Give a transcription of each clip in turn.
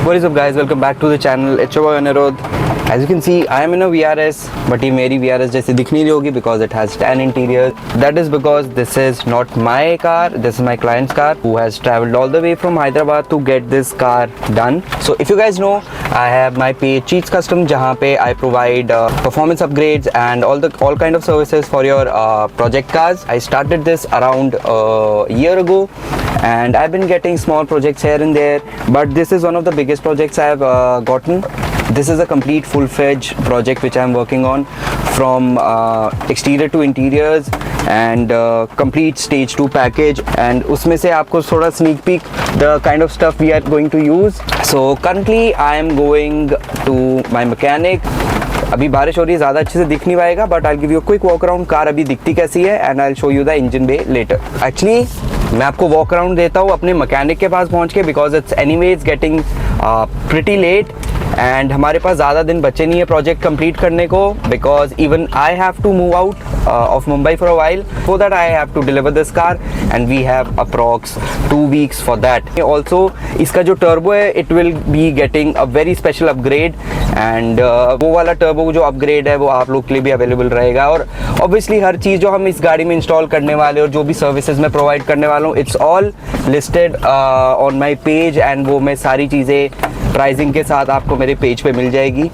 What is up guys, welcome back to the channel. It's your boy Anirudh. As you can see, I am in a VRS, but ये मेरी VRS जैसी दिख नहीं रही होगी because it has tan interior. That is because this is not my car, this is my client's car who has traveled all the way from Hyderabad to get this car done. So if you guys know, I have my page Cheats Custom जहाँ पे I provide performance upgrades and all kind of services for your project cars. I started this around a year ago and I've been getting small projects here and there, but this is one of the biggest projects I've gotten. This is a complete full-fledged project which I'm working on, from exterior to interiors and complete stage 2 package, and उसमें से आपको थोड़ा sneak peek the kind of stuff we are going to use. So currently I am going to my mechanic. अभी बारिश हो रही है, ज़्यादा अच्छे से दिख नहीं पाएगा, but I give you quick walk around car अभी दिखती कैसी है and I show you the engine bay later. Actually मैं आपको वॉक अराउंड देता हूँ अपने मैकेनिक के पास पहुँच के, because it's anyways getting pretty late and हमारे पास ज़्यादा दिन बचे नहीं है प्रोजेक्ट कंप्लीट करने को, because even I have to move out of Mumbai for a while. For that I have to deliver this car and we have approx 2 weeks for that. Also इसका जो turbo है it will be getting a very special upgrade and वो वाला turbo जो upgrade है वो आप लोग के लिए भी available रहेगा. और obviously हर चीज़ जो हम इस गाड़ी में install करने वाले और जो भी services मैं provide करने वाला हूँ it's all listed on my page and वो मैं सारी चीज़ें pricing के साथ आपको मेरे page पे मिल जाएगी.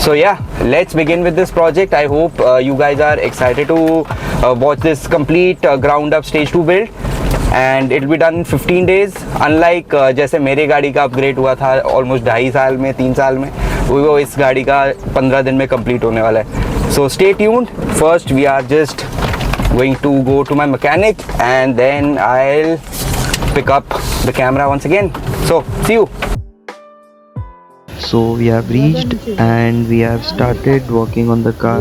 So yeah, let's begin with this project. I hope you guys are excited to watch this complete ground up stage 2 build and it will be done in 15 days. Unlike जैसे मेरे गाड़ी का अपग्रेड हुआ था almost 2.5 साल में 3 साल में, वो इस गाड़ी का 15 दिन में कंप्लीट होने वाला है. So stay tuned. First we are just going to go to my mechanic and then I'll pick up the camera once again. So see you. So we have reached and we have started working on the car.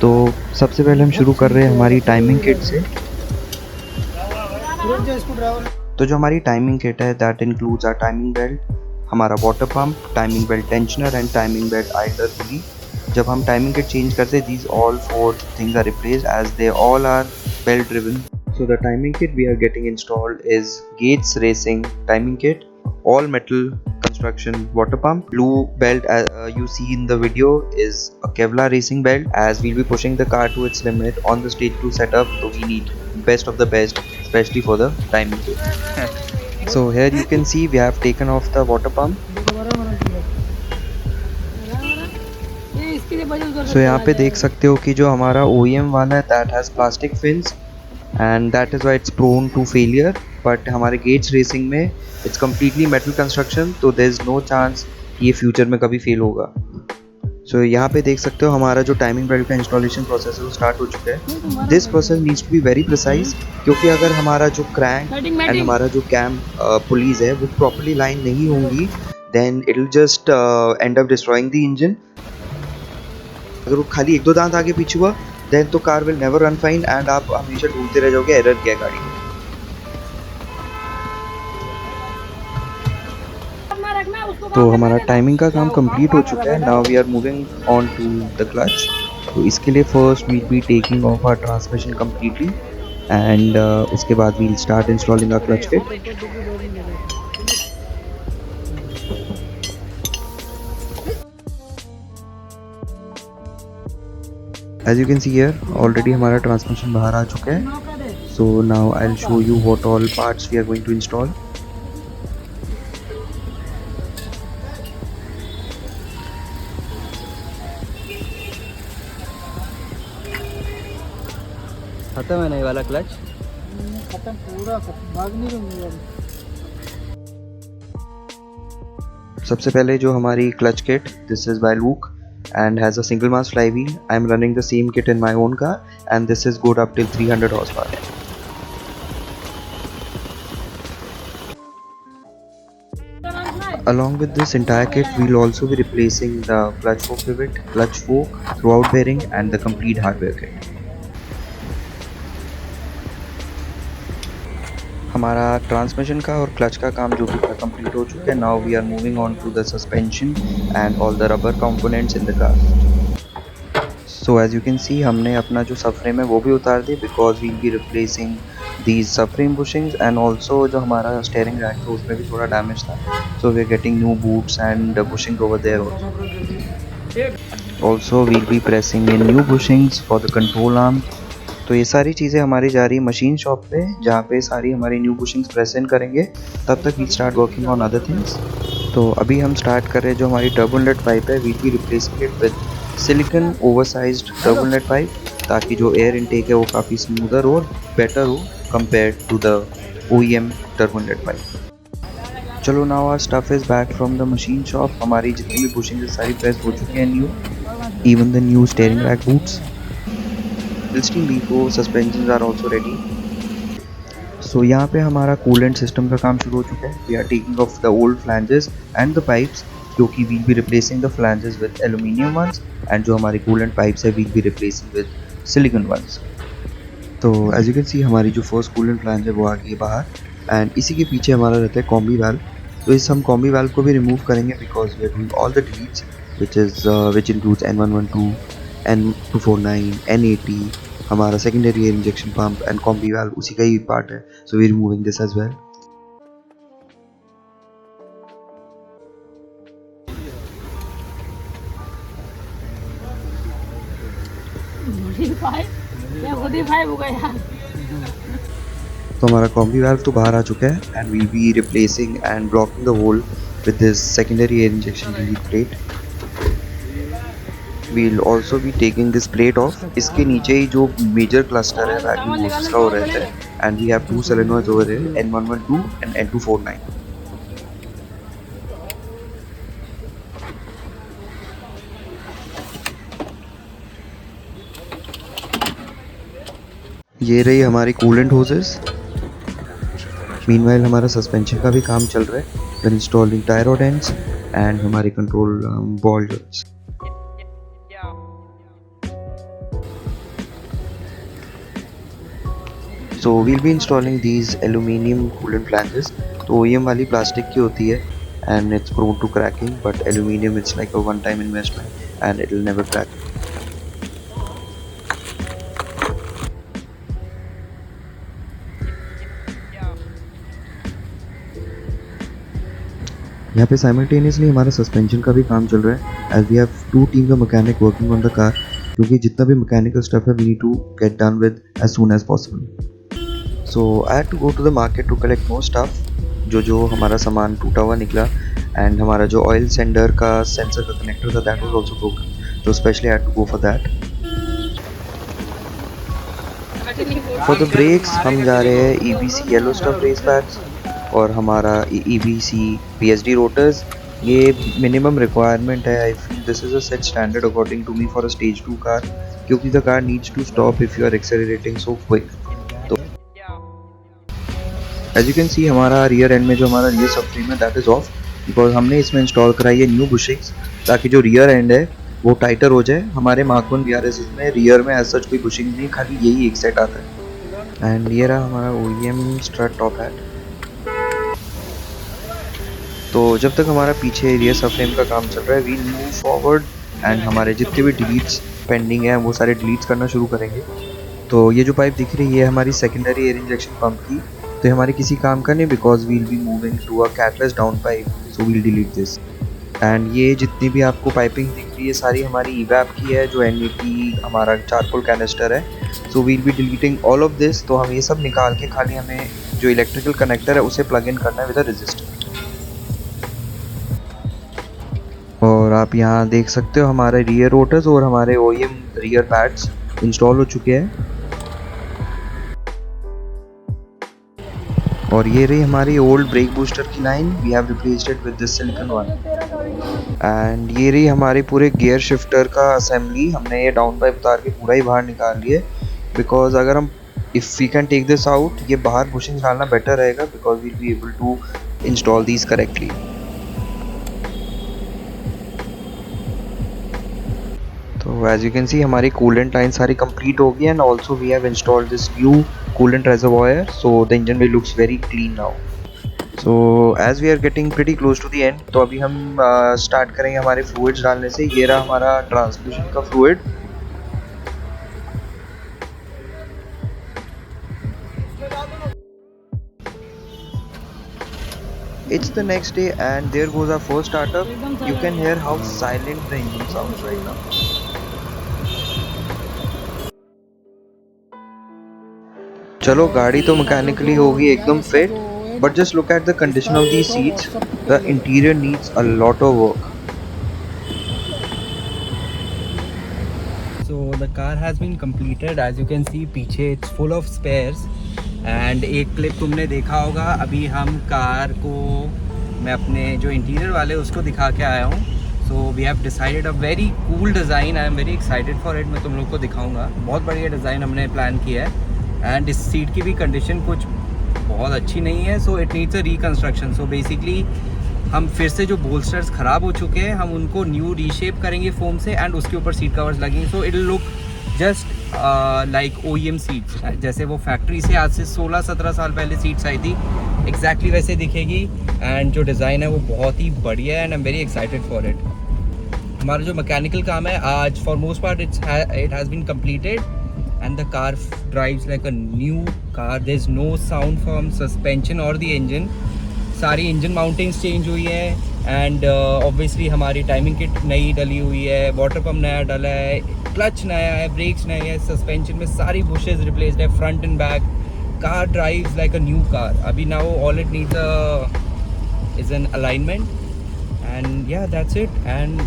तो सबसे पहले हम शुरू कर रहे हैं हमारी timing kit से. तो जो हमारी टाइमिंग किट है that includes our timing belt, हमारा water pump, timing belt tensioner and timing belt idler pulley. जब हम टाइमिंग किट चेंज करते हैं these all 4 things are replaced as they all are belt driven. So the timing kit we are getting installed is Gates Racing timing kit, all metal construction water pump. Blue belt you see in the video is a Kevlar racing belt, as we'll be pushing the car to its limit on the stage 2 setup, so we need best of the best, especially for the timing kit. So here you can see we have taken off the water pump. So यहाँ पे देख सकते हो कि जो हमारा OEM वाला है that has plastic fins and that is why it's prone to failure, but हमारे Gates Racing में it's completely metal construction, तो there is no chance कि ये फ्यूचर में कभी फेल होगा. So यहाँ पे देख सकते हो हमारा जो टाइमिंग बेल्ट का इंस्टॉलेशन प्रोसेस है वो स्टार्ट हो चुका है. This process needs to be very precise, क्योंकि अगर हमारा जो क्रैंक एंड हमारा जो कैम पुलीज है वो प्रॉपर्ली लाइन नहीं होंगी then it will just end up destroying the engine. अगर वो खाली 1-2 दांत आगे पीछे हुआ देन तो car will never run fine and आप हमेशा ढूंढते रह जाओगे एरर क्या गाड़ी में. तो हमारा टाइमिंग का काम कंप्लीट हो चुका है. Now we are moving on to the clutch. तो इसके लिए first we be taking off our transmission completely and उसके बाद we will start installing our clutch kit. As you can see here, already हमारा transmission बाहर आ चुका है. So now I'll show you what all parts we are going to install. खत्म है नहीं वाला क्लच, खत्म पूरा भाग नहीं रही. सबसे पहले जो हमारी clutch kit, this is by Luke and has a single mass flywheel. I am running the same kit in my own car and this is good up till 300 horsepower. Along with this entire kit, we will also be replacing the clutch fork pivot, clutch fork, throwout bearing and the complete hardware kit. हमारा transmission का और clutch का काम जो भी था complete हो चुका है. Now we are moving on to the suspension and all the rubber components in the car. So as you can see हमने अपना जो सब फ्रेम है वो भी उतार दी, because we will be replacing these subframe bushings, and also जो हमारा steering rack था उसमें भी थोड़ा damage था, so we are getting new boots and bushing over there also. Also we'll be pressing in new bushings for the control arm. तो ये सारी चीज़ें हमारी जा रही है मशीन शॉप पे, जहाँ पे सारी हमारी न्यू बुशिंग्स प्रेस इन करेंगे. तब तक we start working on other things. तो अभी हम स्टार्ट कर रहे हैं जो हमारी टर्बो इनलेट पाइप है, we be replacing it with silicone oversized turbo inlet pipe, ताकि जो एयर इनटेक है वो काफ़ी स्मूदर हो और बेटर हो compared to the OEM turbo inlet pipe. चलो now our stuff is back from the machine shop. हमारी जितनी भी बुशिंग सारी प्रेस हो चुकी हैं new, even the new steering rack boots. Bilstein V4 suspensions are also ready. So यहाँ पे हमारा कूलेंट सिस्टम का काम शुरू हो चुका है. We are taking off the old flanges and the pipes, क्योंकि we'll be replacing the flanges with aluminium ones, and जो हमारी कूलेंट pipes है we'll be replacing with silicon ones. तो as you can see हमारी जो first coolant flange है वो आ गई है बाहर, एंड इसी के पीछे हमारा रहता है कॉम्बी वाल्व. तो इस हम कॉम्बी वाल्व को भी रिमूव करेंगे because we are doing all the deletes which includes N112, N249, N80, हमारा secondary air injection pump and combi valve उसी का ही पार्ट है. So we removing this as well. तो हमारा कॉम्बी वाल्व तो बाहर आ चुका है, and we'll be replacing and blocking the hole with this secondary air injection relief plate. We'll also be taking this plate off. इसके नीचे ही जो मेजर क्लस्टर है वैक्यूम होस्ट का वो रहता है, and we have two solenoids over there, N112 and N249. ये रही हमारी कूलेंट होसेस. मीनवाइल हमारा सस्पेंशन का भी काम चल रहा है. We're installing tie rod ends and हमारे control ball joints. So we'll be installing these aluminium coolant flanges. तो OEM वाली प्लास्टिक की होती है and it's prone to cracking, but aluminium it's like a one-time investment and it will never crack. यहाँ पे simultaneously हमारा suspension का भी काम चल रहा है, as we have two teams of mechanic working on the car, क्योंकि जितना भी मैकेनिकल स्टफ है we need to get done with as soon as possible. So I had to go to the market to collect more stuff. जो हमारा सामान टूटा हुआ निकला, एंड हमारा जो ऑयल सेंडर का सेंसर का कनेक्टर था that was also broken. So especially I had to go for that. For the brakes हम जा रहे हैं EBC yellow stuff race pads और हमारा EBC PSD rotors. ये मिनिमम रिक्वायरमेंट है. I feel this is a set standard according to me for a stage 2 car, क्योंकि the car needs to stop if you are accelerating so quick. तो as you can see हमारा rear end में जो हमारा rear subframe है that is off, because हमने इसमें install कराई है न्यू बुशिंग्स, ताकि जो रियर एंड है वो टाइटर हो जाए. हमारे मार्क 1 VRS में रियर में एज सच कोई बुशिंग नहीं, खाली यही एक सेट आता है. एंड ये रहा हमारा OEM स्ट्रट टॉप हैट. तो जब तक हमारा पीछे रियर सबफ्रेम का काम चल रहा है वी मूव फॉरवर्ड, एंड हमारे जितने भी डिलीट्स पेंडिंग हैं वो सारे डिलीट्स करना शुरू करेंगे. तो ये जो पाइप दिख रही है हमारी सेकेंडरी एयर इंजेक्शन पंप की, तो ये हमारी किसी काम का नहीं, because we'll be moving to a catless down pipe, so we'll delete this. And ये जितनी भी आपको पाइपिंग दिख रही है सारी हमारी ईवैप की है, जो N80 हमारा चारकोल कैनिस्टर है. So we'll be deleting all of this. तो हम ये सब निकाल के खाली हमें जो इलेक्ट्रिकल कनेक्टर है उसे प्लग इन करना है विद अ रजिस्टर. और आप यहाँ देख सकते हो हमारे रियर रोटर्स और हमारे OEM रियर पैड्स इंस्टॉल हो चुके हैं. और ये रही हमारी ओल्ड ब्रेक बूस्टर की line, we have replaced it with this silicone one. And ये रही हमारे पूरे गियर शिफ्टर का असेंबली. हमने ये डाउन पाइप उतार के पूरा ही बाहर निकाल लिए, बिकॉज अगर हम if we can take this out, ये बाहर बुशिंग डालना बेटर रहेगा, because we'll be able to install these correctly. तो एज यू कैन सी हमारी कूलेंट लाइन सारी कंप्लीट हो गई, and also we have installed this new coolant reservoir, so the engine bay looks very clean now. So as we are getting pretty close to the end, तो अभी हम start करेंगे हमारे fluids डालने से. ये रहा हमारा ट्रांसमिशन का fluid. It's the next day and there goes our first startup. You can hear how silent the engine sounds right now. चलो गाड़ी तो मैकेनिकली होगी एकदम fit, but just look at the condition of these seats. The interior needs a lot of work. So the car has been completed. As you can see पीछे it's full of spares. And एक clip तुमने देखा होगा, अभी हम car को मैं अपने जो इंटीरियर वाले उसको दिखा के आया हूँ. So we have decided a very cool design. I am very excited for it. मैं तुम लोग को दिखाऊंगा. बहुत बढ़िया डिज़ाइन हमने प्लान किया है. एंड इस सीट की भी कंडीशन कुछ बहुत अच्छी नहीं है. So it needs a reconstruction. So basically हम फिर से जो बोल्स्टर्स ख़राब हो चुके हैं हम उनको न्यू रीशेप करेंगे फोम से एंड उसके ऊपर सीट कवर्स लगेंगे. So it will look just like OEM seats. जैसे वो फैक्ट्री से आज से 16-17 साल पहले सीट्स आई थी, एग्जैक्टली वैसे दिखेगी. एंड जो डिज़ाइन है वो बहुत ही बढ़िया है and I am very excited for it. हमारा जो मैकेनिकल काम है आज for most part it has been completed and the car drives like a new car. There is no sound from suspension और द इंजन. सारी engine mountings change हुई है and obviously हमारी टाइमिंग किट नई डली हुई है, वाटर पम्प नया डला है, क्लच नया है, ब्रेक्स नए हैं, सस्पेंशन में सारी बुशेस रिप्लेस्ड है, front end back. Car drives like a new car. अभी now all it needs is an alignment and yeah that's it. And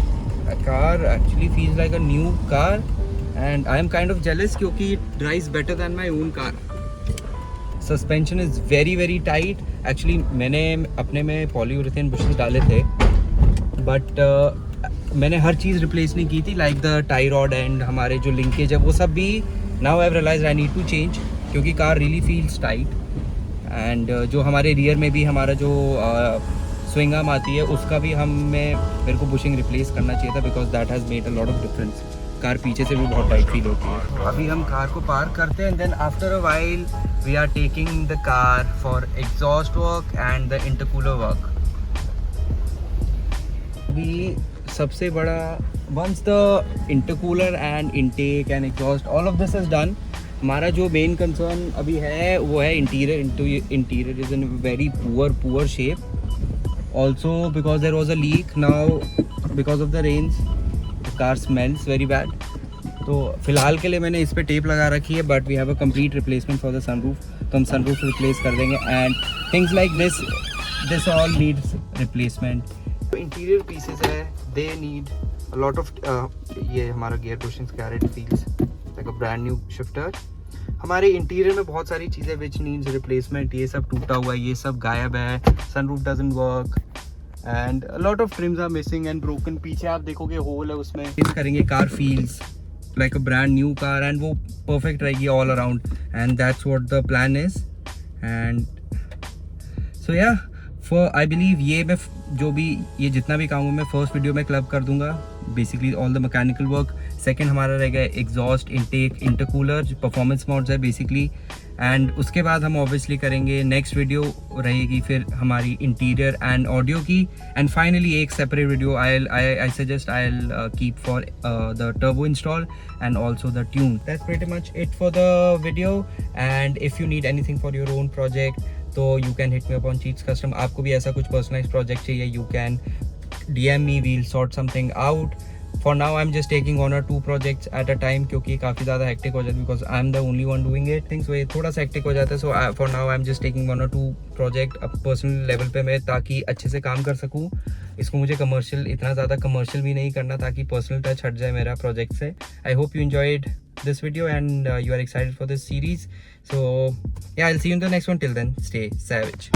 car actually feels like a new car and I am kind of jealous क्योंकि it drives better than my own car. Suspension is very very tight. Actually मैंने अपने में polyurethane bushes डाले थे but मैंने हर चीज़ replace नहीं की थी, like the tie rod and हमारे जो लिंकेज है वो सब भी now I have realised I need to change क्योंकि car really feels tight. And जो हमारे रियर में भी हमारा जो स्विंग आर्म आती है उसका भी मेरे को बुशिंग रिप्लेस करना चाहिए था because that has made a lot of difference. Car पीछे से भी बहुत टाइट फील होती है. अभी हम कार को पार्क करते हैं and then after a while we are taking the car for exhaust work and the intercooler work. अभी सबसे बड़ा once the intercooler and intake and exhaust all of this is done, हमारा जो main concern अभी है वो है interior. Interior is in very poor shape also because there was a leak. Now because of the rains car smells very bad. तो फिलहाल के लिए मैंने इस पर टेप लगा रखी है but we have a complete replacement for the sunroof. तो हम सनरूफ रिप्लेस कर देंगे and things like this all needs replacement. Interior pieces है they need a lot of. ये हमारा गियर कुशन्स कैरेट feels like a brand new shifter. हमारे interior में बहुत सारी चीज़ें विच नीड्स रिप्लेसमेंट. ये सब टूटा हुआ है, ये सब गायब है, sunroof doesn't work and a lot of trims are missing and broken. पीछे आप देखोगे होल है उसमें. इस करेंगे car feels like a brand new car and वो परफेक्ट रहेगी all around and that's what the plan is. And so yeah for I believe ये जितना भी काम हो मैं फर्स्ट वीडियो में क्लब कर दूंगा. Basically all the mechanical work. Second हमारा रहेगा एग्जॉस्ट, इनटेक, इंटरकूलर जो परफॉर्मेंस मोड्स है बेसिकली. एंड उसके बाद हम ऑब्वियसली करेंगे नेक्स्ट वीडियो रहेगी फिर हमारी इंटीरियर एंड ऑडियो की. एंड फाइनली एक separate video I suggest I will keep for the turbo install and also the tune. That's pretty much it for the video. And if you need anything for your own project तो you can hit me up on Cheats Custom. आपको भी ऐसा कुछ personalise project चाहिए you can DM me, we'll sort something out. For now I'm just taking 1 or 2 projects at a time क्योंकि काफ़ी ज़्यादा hectic हो जाता है because I'm the only one doing it. Things वो थोड़ा सा हेक्टिक हो जाता है. So for now I'm just taking 1 or 2 project अब पर्सनल लेवल पे मैं ताकि अच्छे से काम कर सकूँ. इसको मुझे कमर्शियल इतना ज़्यादा कमर्शियल भी नहीं करना ताकि पर्सनल टच हट जाए मेरा प्रोजेक्ट से. I hope you enjoyed this video and you are excited for this series. So yeah, I'll see you in the next one. Till then, stay savage.